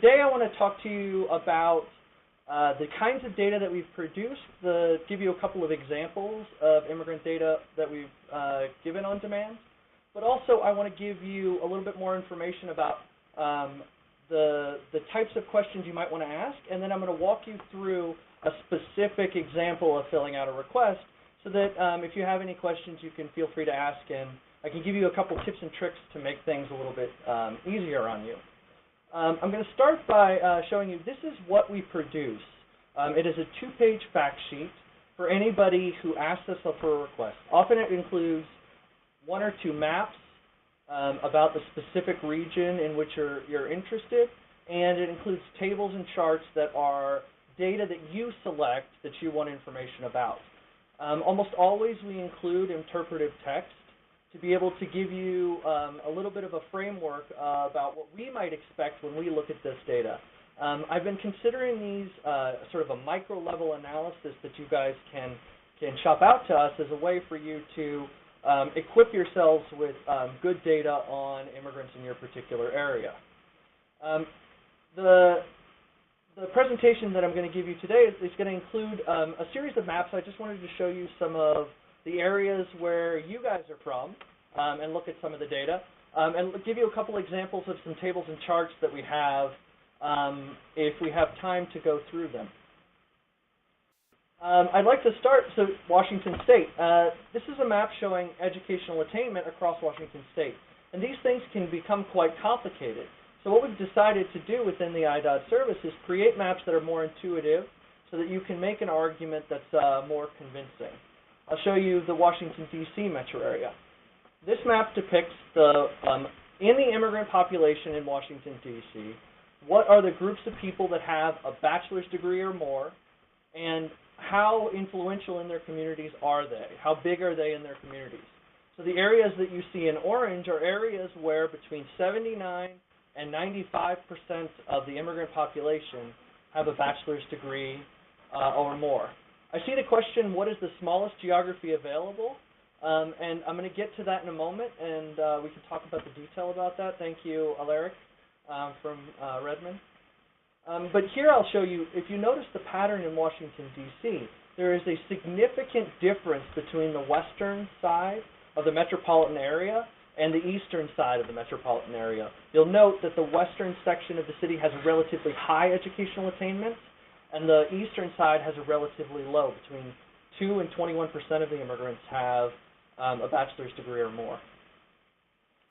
today I want to talk to you about the kinds of data that we've produced, give you a couple of examples of immigrant data that we've given on demand, but also I want to give you a little bit more information about the types of questions you might want to ask, and then I'm going to walk you through a specific example of filling out a request so that if you have any questions, you can feel free to ask, and I can give you a couple tips and tricks to make things a little bit easier on you. I'm going to start by showing you this is what we produce. It is a 2-page fact sheet for anybody who asks us for a request. Often it includes 1 or 2 maps about the specific region in which you're interested, and it includes tables and charts that are data that you select that you want information about. Almost always we include interpretive text to be able to give you a little bit of a framework about what we might expect when we look at this data. I've been considering these sort of a micro-level analysis that you guys can shop out to us as a way for you to equip yourselves with good data on immigrants in your particular area. The presentation that I'm going to give you today is going to include a series of maps. I just wanted to show you some of the areas where you guys are from and look at some of the data and give you a couple examples of some tables and charts that we have if we have time to go through them. I'd like to start, so Washington State. This is a map showing educational attainment across Washington State. And these things can become quite complicated. So what we've decided to do within the iDod service is create maps that are more intuitive so that you can make an argument that's more convincing. I'll show you the Washington, D.C. metro area. This map depicts in the immigrant population in Washington, D.C., what are the groups of people that have a bachelor's degree or more, and how influential in their communities are they? How big are they in their communities? So the areas that you see in orange are areas where between 79 and 95% of the immigrant population have a bachelor's degree or more. I see the question, what is the smallest geography available? And I'm going to get to that in a moment, and we can talk about the detail about that. Thank you, Alaric from Redmond. But here I'll show you, if you notice the pattern in Washington, D.C., there is a significant difference between the western side of the metropolitan area and the eastern side of the metropolitan area. You'll note that the western section of the city has a relatively high educational attainment, and the eastern side has a relatively low. Between 2 and 21% of the immigrants have a bachelor's degree or more.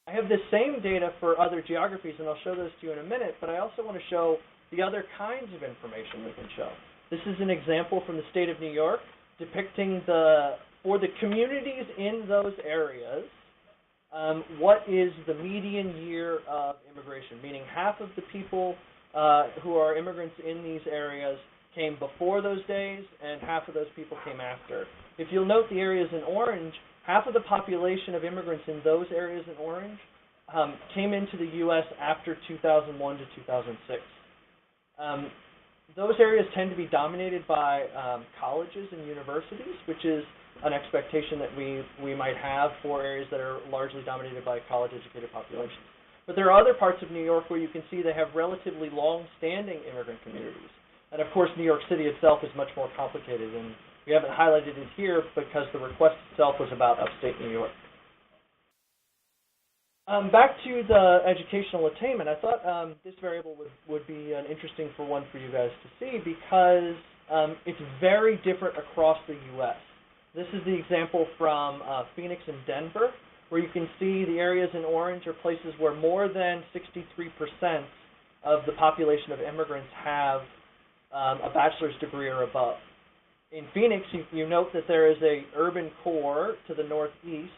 I have the same data for other geographies, and I'll show those to you in a minute, but I also want to show the other kinds of information we can show. This is an example from the state of New York depicting for the communities in those areas, what is the median year of immigration, meaning half of the people who are immigrants in these areas came before those days, and half of those people came after. If you'll note the areas in orange, half of the population of immigrants in those areas in orange came into the U.S. after 2001 to 2006. Those areas tend to be dominated by colleges and universities, which is an expectation that we might have for areas that are largely dominated by college-educated populations. But there are other parts of New York where you can see they have relatively long-standing immigrant communities. And of course, New York City itself is much more complicated, and we haven't highlighted it here because the request itself was about upstate New York. Back to the educational attainment, I thought this variable would be an interesting one for you guys to see because it's very different across the U.S. This is the example from Phoenix and Denver, where you can see the areas in orange are places where more than 63% of the population of immigrants have a bachelor's degree or above. In Phoenix, you note that there is an urban core to the northeast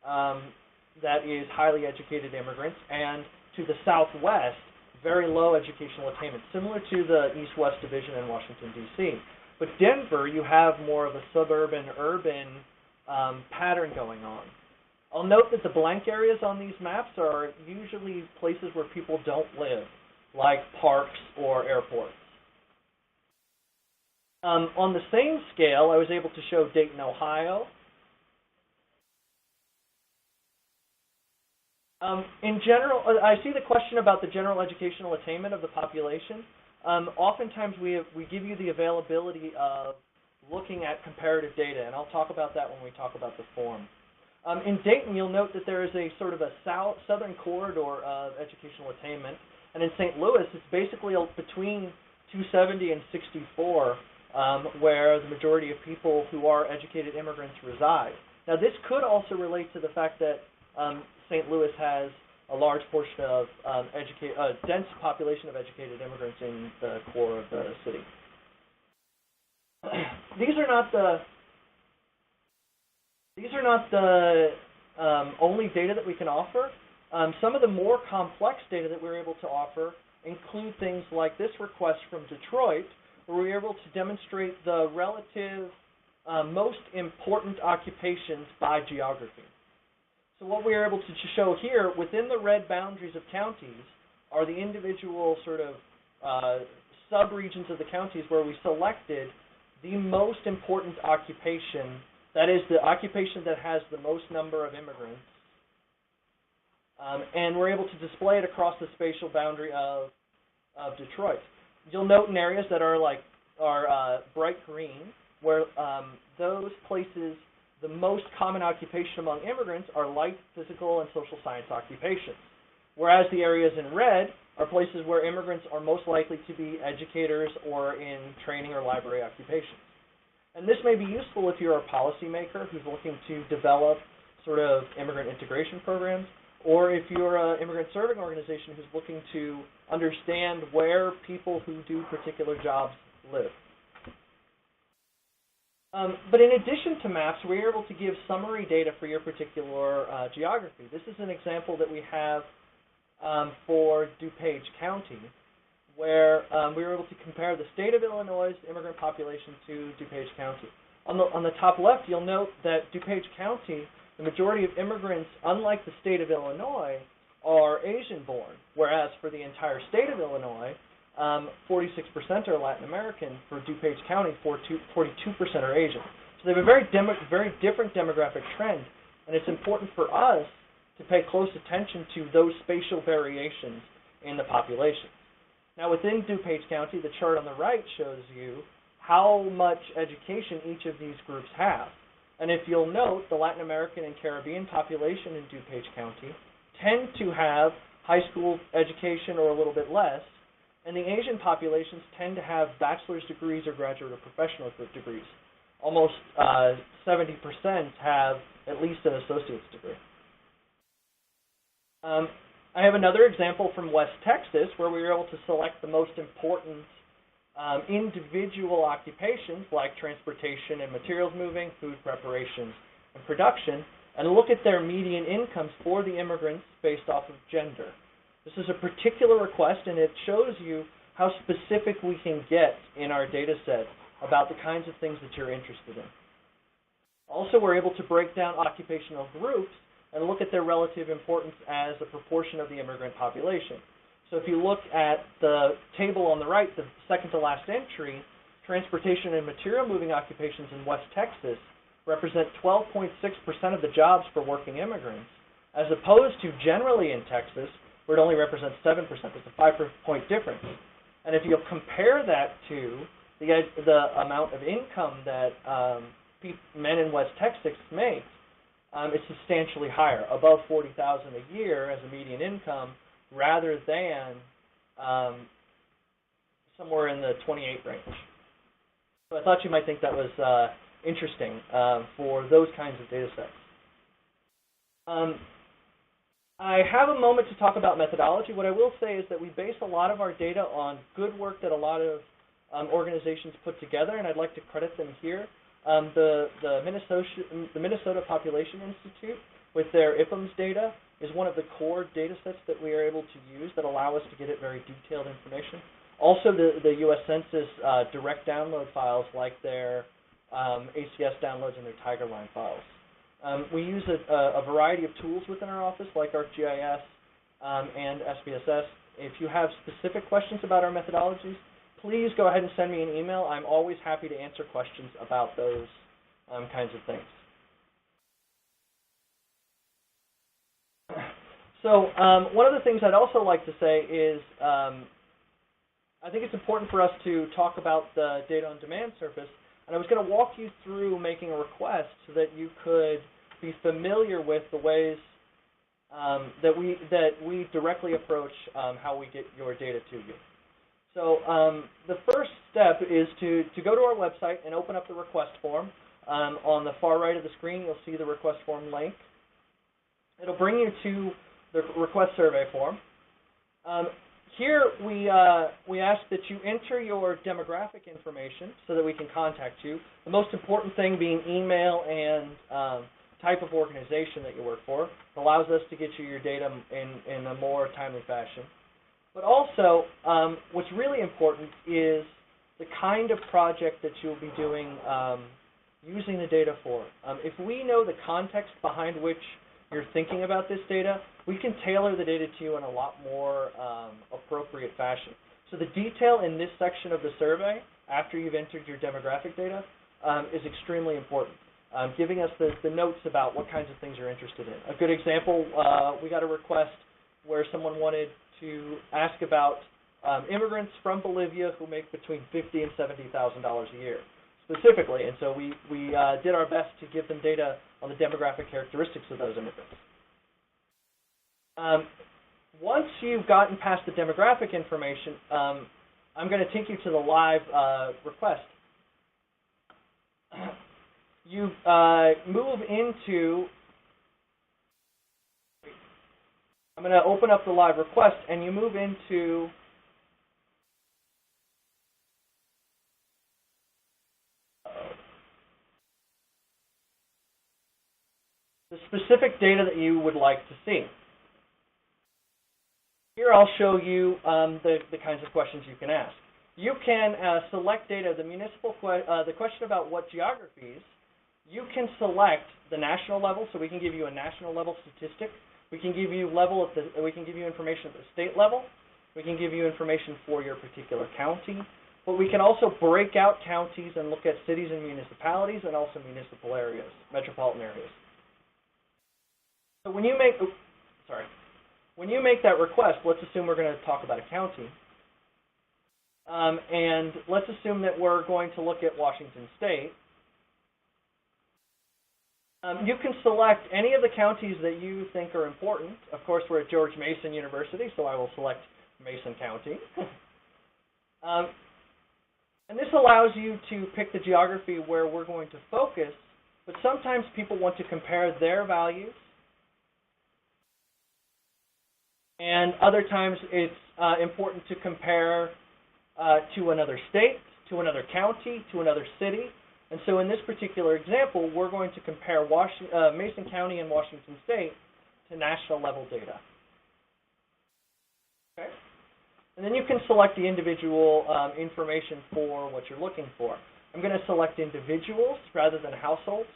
that is highly educated immigrants, and to the southwest, very low educational attainment, similar to the east-west division in Washington, D.C. But Denver, you have more of a suburban-urban pattern going on. I'll note that the blank areas on these maps are usually places where people don't live, like parks or airports. On the same scale, I was able to show Dayton, Ohio, In general, I see the question about the general educational attainment of the population. Oftentimes we give you the availability of looking at comparative data, and I'll talk about that when we talk about the form. In Dayton, you'll note that there is a sort of a southern corridor of educational attainment, and in St. Louis, it's basically between 270 and 64, where the majority of people who are educated immigrants reside. Now, this could also relate to the fact that St. Louis has a large portion of dense population of educated immigrants in the core of the city. These are not the only data that we can offer. Some of the more complex data that we're able to offer include things like this request from Detroit, where we were able to demonstrate the relative most important occupations by geography. So what we are able to show here, within the red boundaries of counties, are the individual sort of sub-regions of the counties where we selected the most important occupation, that is the occupation that has the most number of immigrants, and we're able to display it across the spatial boundary of Detroit. You'll note in areas that are bright green, where those places, the most common occupation among immigrants are light, physical, and social science occupations, whereas the areas in red are places where immigrants are most likely to be educators or in training or library occupations. And this may be useful if you're a policymaker who's looking to develop sort of immigrant integration programs, or if you're an immigrant serving organization who's looking to understand where people who do particular jobs live. But in addition to maps, we're able to give summary data for your particular geography. This is an example that we have for DuPage County, where we were able to compare the state of Illinois' immigrant population to DuPage County. On the top left, you'll note that DuPage County, the majority of immigrants, unlike the state of Illinois, are Asian-born, whereas for the entire state of Illinois, 46% are Latin American. For DuPage County, 42% are Asian. So they have a very different demographic trend, and it's important for us to pay close attention to those spatial variations in the population. Now, within DuPage County, the chart on the right shows you how much education each of these groups have. And if you'll note, the Latin American and Caribbean population in DuPage County tend to have high school education or a little bit less, and the Asian populations tend to have bachelor's degrees or graduate or professional degrees. Almost 70% have at least an associate's degree. I have another example from West Texas where we were able to select the most important individual occupations like transportation and materials moving, food preparation, and production, and look at their median incomes for the immigrants based off of gender. This is a particular request, and it shows you how specific we can get in our data set about the kinds of things that you're interested in. Also, we're able to break down occupational groups and look at their relative importance as a proportion of the immigrant population. So if you look at the table on the right, the second to last entry, transportation and material moving occupations in West Texas represent 12.6% of the jobs for working immigrants, as opposed to generally in Texas, where it only represents 7%. It's a 5-point difference. And if you compare that to the amount of income that men in West Texas make, it's substantially higher, above $40,000 a year as a median income, rather than somewhere in the 28 range. So I thought you might think that was interesting for those kinds of data sets. I have a moment to talk about methodology. What I will say is that we base a lot of our data on good work that a lot of organizations put together, and I'd like to credit them here. The Minnesota Population Institute, with their IPMS data, is one of the core data sets that we are able to use that allow us to get at very detailed information. Also, the U.S. Census direct download files, like their ACS downloads and their TigerLine files. We use a variety of tools within our office, like ArcGIS and SPSS. If you have specific questions about our methodologies, please go ahead and send me an email. I'm always happy to answer questions about those kinds of things. So one of the things I'd also like to say is I think it's important for us to talk about the data on demand service, and I was going to walk you through making a request so that you could be familiar with the ways that we directly approach how we get your data to you. So the first step is to go to our website and open up the request form. On the far right of the screen, you'll see the request form link. It'll bring you to the request survey form. Here we ask that you enter your demographic information so that we can contact you. The most important thing being email and type of organization that you work for. It allows us to get you your data in a more timely fashion. But also, what's really important is the kind of project that you'll be doing using the data for. If we know the context behind which you're thinking about this data, we can tailor the data to you in a lot more appropriate fashion. So the detail in this section of the survey, after you've entered your demographic data, is extremely important, giving us the notes about what kinds of things you're interested in. A good example, we got a request where someone wanted to ask about immigrants from Bolivia who make between $50,000 and $70,000 a year, specifically. And so we did our best to give them data on the demographic characteristics of those immigrants. Once you've gotten past the demographic information, I'm going to take you to the live request. You move into, I'm going to open up the live request, and you move into the specific data that you would like to see. Here I'll show you the kinds of questions you can ask. You can select data, the question about what geographies. You can select the national level, so we can give you a national level statistic. We can give you information at the state level. We can give you information for your particular county. But we can also break out counties and look at cities and municipalities and also municipal areas, metropolitan areas. So when you make that request, let's assume we're going to talk about a county. And let's assume that we're going to look at Washington State. You can select any of the counties that you think are important. Of course, we're at George Mason University, so I will select Mason County. And this allows you to pick the geography where we're going to focus, but sometimes people want to compare their values. And other times it's important to compare to another state, to another county, to another city. And so in this particular example, we're going to compare Mason County and Washington State to national level data. Okay? And then you can select the individual information for what you're looking for. I'm going to select individuals rather than households.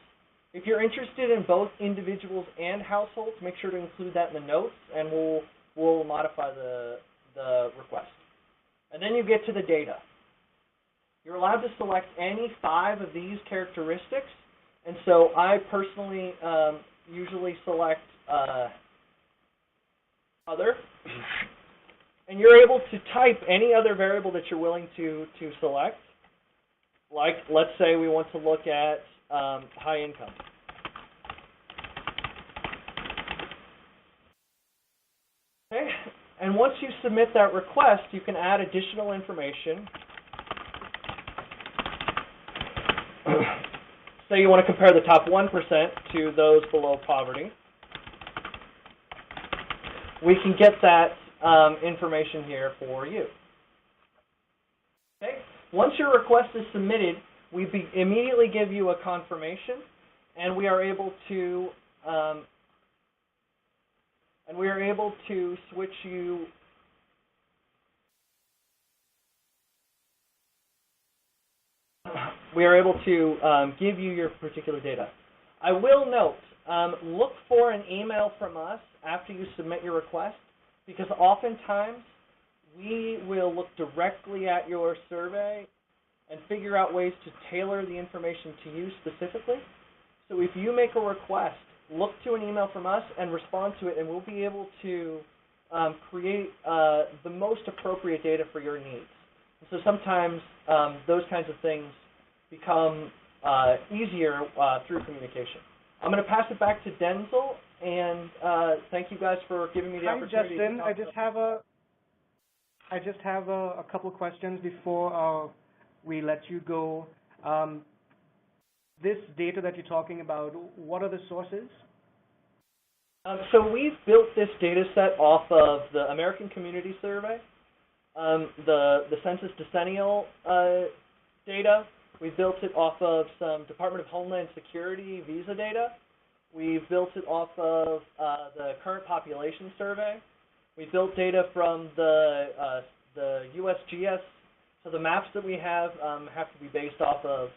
If you're interested in both individuals and households, make sure to include that in the notes, and we'll modify the request. And then you get to the data. You're allowed to select any 5 of these characteristics, and so I personally usually select other. And you're able to type any other variable that you're willing to select. Like, let's say we want to look at high income. Okay, and once you submit that request, you can add additional information. Say you want to compare the top 1% to those below poverty. We can get that information here for you. Okay. Once your request is submitted, we immediately give you a confirmation, and we are able to switch you. We are able to give you your particular data. I will note, look for an email from us after you submit your request, because oftentimes we will look directly at your survey and figure out ways to tailor the information to you specifically. So if you make a request look to an email from us and respond to it, and we'll be able to create the most appropriate data for your needs. And so sometimes those kinds of things become easier through communication. I'm going to pass it back to Denzel, and thank you guys for giving me the opportunity. Hi, Justin. I just have a couple of questions before we let you go. This data that you're talking about, what are the sources? So we've built this data set off of the American Community Survey, the Census Decennial data. We built it off of some Department of Homeland Security visa data. We've built it off of the Current Population Survey. We built data from the USGS. So the maps that we have to be based off of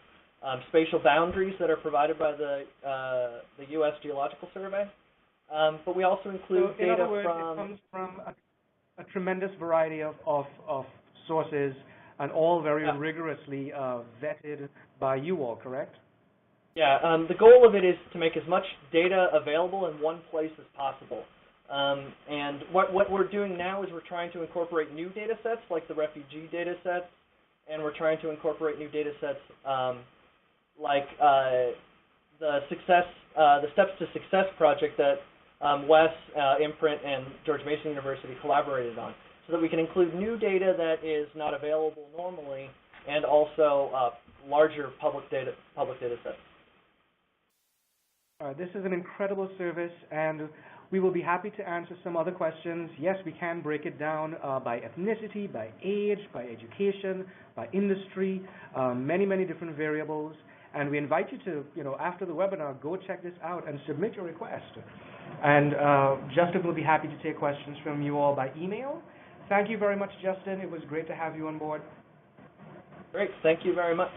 spatial boundaries that are provided by the U.S. Geological Survey. But we also include data in other words, from... it comes from a tremendous variety of sources, and all very rigorously vetted by you all, correct? Yeah, the goal of it is to make as much data available in one place as possible. And what we're doing now is we're trying to incorporate new data sets, like the refugee data sets, and we're trying to incorporate new data sets like the Steps to Success project that Wes, Imprint, and George Mason University collaborated on, so that we can include new data that is not available normally, and also larger public data sets. This is an incredible service, and we will be happy to answer some other questions. Yes, we can break it down by ethnicity, by age, by education, by industry, many, many different variables. And we invite you to, after the webinar, go check this out and submit your request. And Justin will be happy to take questions from you all by email. Thank you very much, Justin. It was great to have you on board. Great. Thank you very much.